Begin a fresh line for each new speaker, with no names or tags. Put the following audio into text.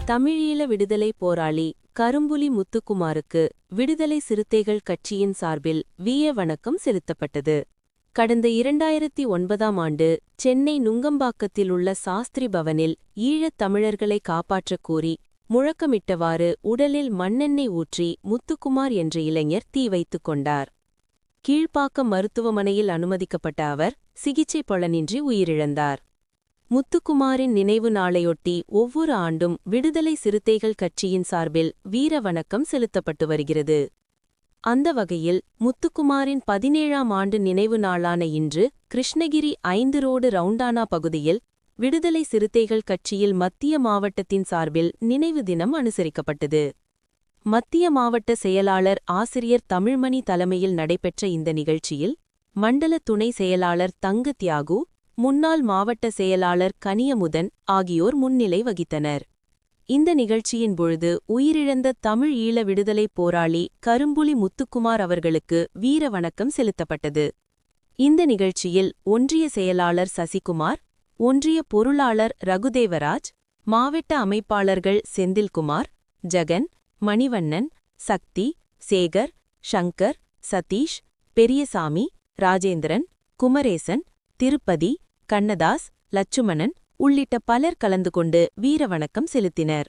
தமிழீழ விடுதலை போராளி கரும்புலி முத்துக்குமாருக்கு விடுதலை சிறுத்தைகள் கட்சியின் சார்பில் வீர வணக்கம் செலுத்தப்பட்டது. கடந்த 2009ஆம் ஆண்டு சென்னை நுங்கம்பாக்கத்தில் உள்ள சாஸ்திரி பவனில் ஈழத் தமிழர்களை காப்பாற்றக் கோரி முழக்கமிட்டவாறு உடலில் மண்ணெண்ணெய் ஊற்றி முத்துக்குமார் என்ற இளைஞர் தீ வைத்துக் கொண்டார். கீழ்ப்பாக்கம் மருத்துவமனையில் அனுமதிக்கப்பட்ட அவர் சிகிச்சை பலனின்றி உயிரிழந்தார். முத்துக்குமாரின் நினைவு நாளையொட்டி ஒவ்வொரு ஆண்டும் விடுதலை சிறுத்தைகள் கட்சியின் சார்பில் வீர வணக்கம் செலுத்தப்பட்டு வருகிறது. அந்த வகையில் முத்துக்குமாரின் 17ஆம் ஆண்டு நினைவு நாளான இன்று கிருஷ்ணகிரி 5 ரோடு ரவுண்டானா பகுதியில் விடுதலை சிறுத்தைகள் கட்சியில் மத்திய மாவட்டத்தின் சார்பில் நினைவு தினம் அனுசரிக்கப்பட்டது. மத்திய மாவட்ட செயலாளர் ஆசிரியர் தமிழ்மணி தலைமையில் நடைபெற்ற இந்த நிகழ்ச்சியில் மண்டல துணை செயலாளர் தங்க தியாகு, முன்னாள் மாவட்ட செயலாளர் கனியமுதன் ஆகியோர் முன்னிலை வகித்தனர். இந்த நிகழ்ச்சியின் பொழுது உயிரிழந்த தமிழ் ஈழ விடுதலை போராளி கரும்புலி முத்துக்குமார் அவர்களுக்கு வீர வணக்கம் செலுத்தப்பட்டது. இந்த நிகழ்ச்சியில் ஒன்றிய செயலாளர் சசிகுமார், ஒன்றிய பொருளாளர் ரகுதேவராஜ், மாவட்ட அமைப்பாளர்கள் செந்தில்குமார், ஜகன், மணிவண்ணன், சக்தி, சேகர், சங்கர், சதீஷ், பெரியசாமி, ராஜேந்திரன், குமரேசன், திருப்பதி, கண்ணதாஸ், லட்சுமணன் உள்ளிட்ட பலர் கலந்து கொண்டு வீர வணக்கம் செலுத்தினர்.